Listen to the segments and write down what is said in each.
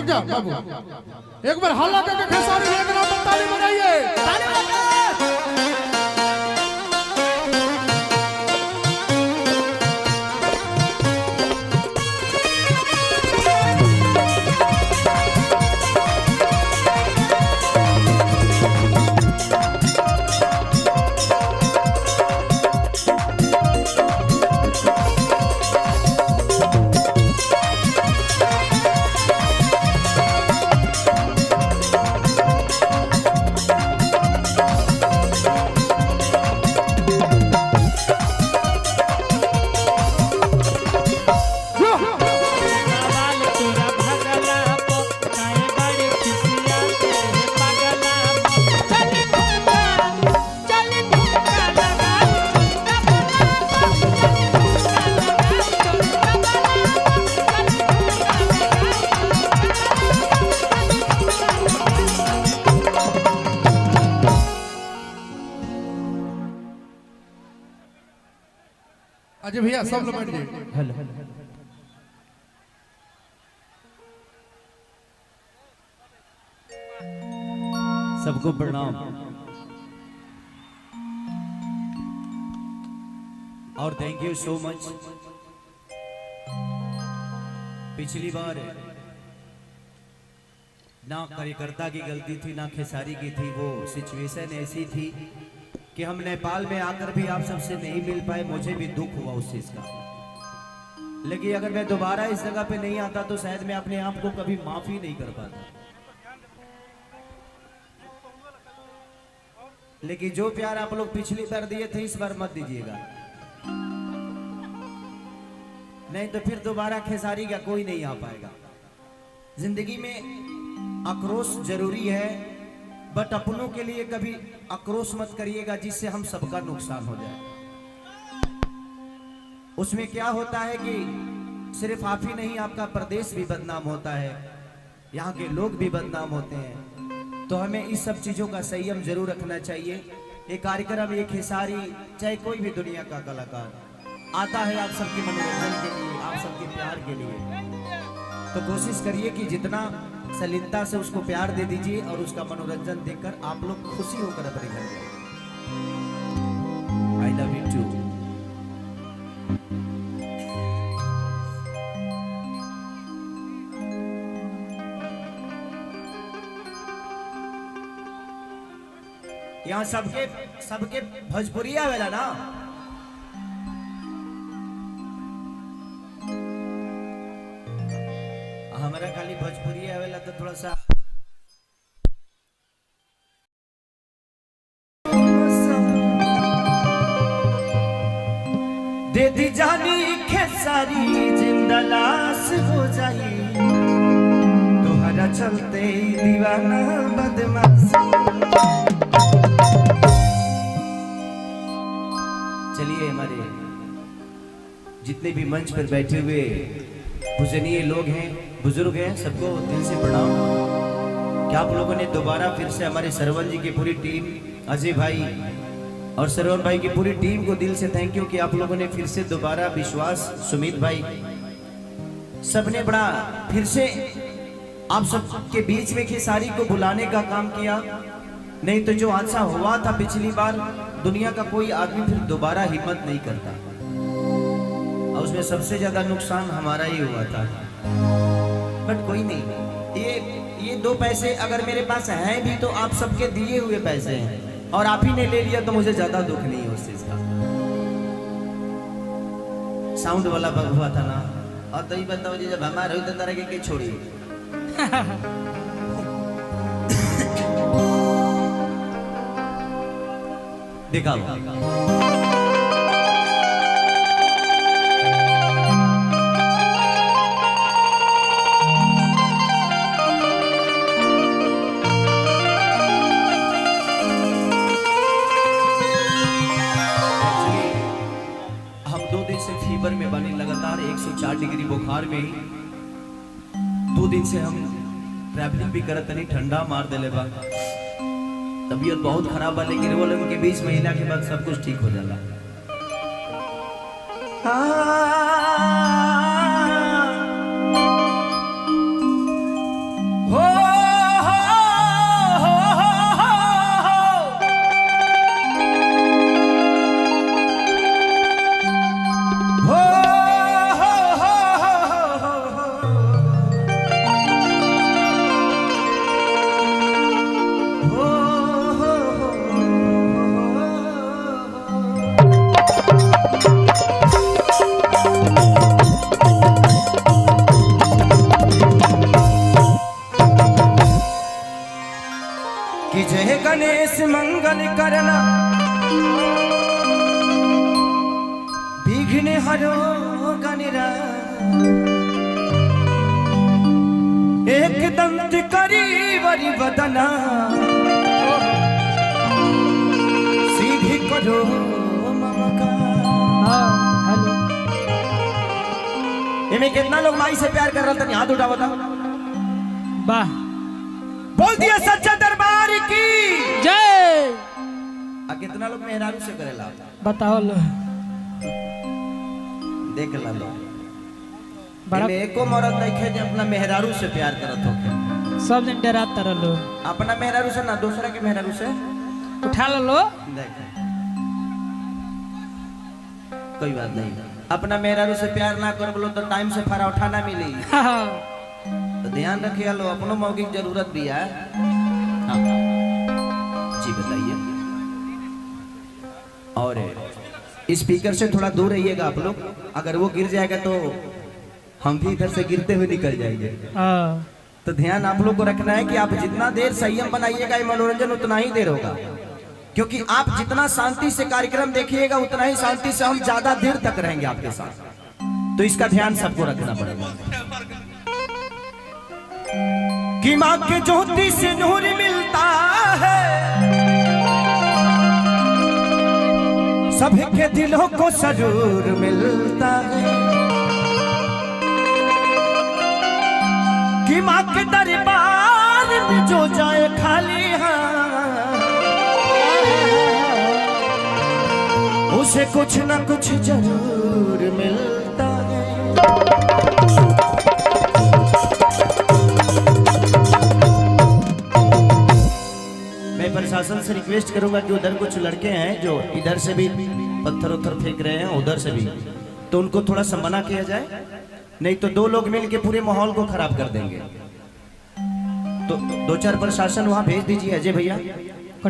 रुक जा बाबू, एक बार हल्ला करके खेसारी जी के नाम पर ताली बजाइए। अजय भैया सब लोग बैठ जाइए। सबको प्रणाम और थैंक यू सो मच। पिछली बार ना कार्यकर्ता की गलती थी ना खेसारी की थी, वो सिचुएशन ऐसी थी कि हम नेपाल में आकर भी आप सबसे नहीं मिल पाए। मुझे भी दुख हुआ उस चीज का, लेकिन अगर मैं दोबारा इस जगह पे नहीं आता तो शायद मैं अपने आप को कभी माफी नहीं कर पाता। लेकिन जो प्यार आप लोग पिछली बार दिए थे इस बार मत दीजिएगा, नहीं तो फिर दोबारा खेसारी का कोई नहीं आ पाएगा। जिंदगी में आक्रोश जरूरी है, बट अपनों के लिए कभी आक्रोश मत करिएगा जिससे हम सबका नुकसान हो जाए। उसमें क्या होता है कि सिर्फ आप ही नहीं, आपका प्रदेश भी बदनाम होता है, यहाँ के लोग भी बदनाम होते हैं। तो हमें इस सब चीजों का संयम जरूर रखना चाहिए। ये कार्यक्रम, ये खेसारी, चाहे कोई भी दुनिया का कलाकार आता है आप सबके मनोरंजन के लिए, आप सबके प्यार के लिए। तो कोशिश करिए कि जितना सलीलता से उसको प्यार दे दीजिए और उसका मनोरंजन देकर आप लोग खुशी होकर अपने घर जाइए। I love you too. यहाँ सबके भोजपुरिया वाला ना, हमारा खाली भोजपुरिया वाला तो थोड़ा सा दे दी जानी खेसारी, जिंदा लाश हो जाई तोहरा चलते दीवाना बदमाश। चलिए, हमारे जितने भी मंच पर बैठे हुए पूजनीय लोग हैं, बुजुर्ग हैं, सबको दिल से प्रणाम। क्या आप लोगों ने दोबारा फिर से हमारे सरवन जी की पूरी टीम, अजय भाई और सरवन भाई की पूरी टीम को दिल से थैंक यू कि आप लोगों ने फिर से दोबारा विश्वास, सुमित भाई, सबने बड़ा फिर से आप सबके बीच में खेसारी को बुलाने का काम किया। नहीं तो जो हादसा हुआ था पिछली बार, दुनिया का कोई आदमी फिर दोबारा हिम्मत नहीं करता, और उसमें सबसे ज्यादा नुकसान हमारा ही हुआ था। बट कोई नहीं, ये दो पैसे अगर मेरे पास हैं भी तो आप सबके दिए हुए पैसे हैं, और आप ही ने ले लिया तो मुझे ज्यादा दुख नहीं है उस चीज का। साउंड वाला हुआ था ना, और तो ही बताओ जी, जब हमारे हुई तो तरह के छोड़ी दिखाओ। हम 2 दिन से फीवर में बने, लगातार 104 डिग्री बुखार में ही 2 दिन से हम ट्रैवलिंग भी करत नहीं, ठंडा मार दे बा, तबीयत बहुत खराब है। लेकिन वो लोगों के बीच महीना के बाद सब कुछ ठीक हो जाला। गणेश मंगल करना विघ्न हरो गणराज एक दंत करी वरी वदना सीधी करो हेलो इनमें कितना लोग माई से प्यार कर रहा था? हाथ उठा बता। वाह बोल दिया सच्चा दरबार की जय। कितना लोग मेहरारू से करेला? बताओ लो देख ला लो बड़ा इनमें एको मर्द नहीं खे जो अपना मेहरारू से प्यार करत हो। सब दिन डराता रहो। अपना मेहरारू से ना दूसरा के मेहरारू से उठा लो देख कोई बात नहीं। अपना मेहरारू से प्यार ना कर बोलो तो टाइम से फरा उठाना मिली। तो ध्यान रखिए लो अपनों मौके की जरूरत भी है। हाँ। जी बताइए। और स्पीकर से थोड़ा दूर रहिएगा आप लोग, अगर वो गिर जाएगा तो हम भी इधर से गिरते हुए निकल जाएंगे। तो ध्यान आप लोग को रखना है कि आप जितना देर संयम बनाइएगा ये मनोरंजन उतना ही देर होगा, क्योंकि आप जितना शांति से कार्यक्रम देखिएगा उतना ही शांति से हम ज्यादा देर तक रहेंगे आपके साथ। तो इसका ध्यान सबको रखना पड़ेगा कि माँ के ज्योति से नूर मिलता है, सभी के दिलों को सरूर मिलता है, कि माँ के दरबार में जो जाए खाली हाथ उसे कुछ ना कुछ जरूर मिलता है। मैं प्रशासन से रिक्वेस्ट करूंगा कि उधर कुछ लड़के हैं जो इधर से भी पत्थर उत्थर फेंक रहे हैं, उधर से भी, तो उनको थोड़ा सा मना किया जाए, नहीं तो दो लोग मिलके पूरे माहौल को खराब कर देंगे। तो दो चार प्रशासन वहां भेज दीजिए अजय भैया,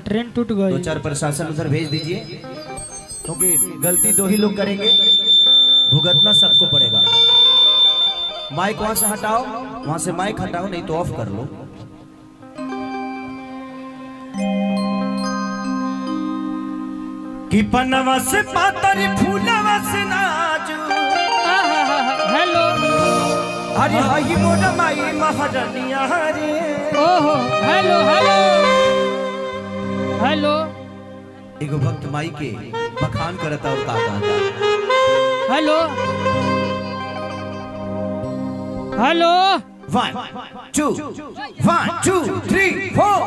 ट्रेन टूट गई। दो चार प्रशासन उधर भेज दीजिए, क्योंकि गलती दो ही लोग करेंगे, भुगतना सबको पड़ेगा। माइक वहां से हटाओ, वहां से माइक हटाओ, नहीं तो ऑफ कर लो। कि पनवा से पातर फूलवा से नाजू हेलो अरे हई मोर माई महारानिया रे। ओहो हेलो हेलो हेलो। एगो भक्त माई के बखान करता और का कहता हेलो हेलो। 1 2 1 2 3 4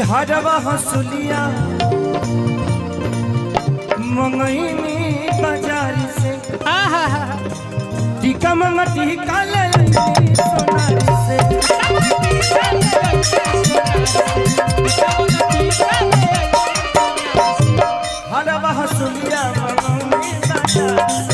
हरवा हंसुलिया मंगईनी बाजार से टीका मंगा टीका ले सोनारी से हाँ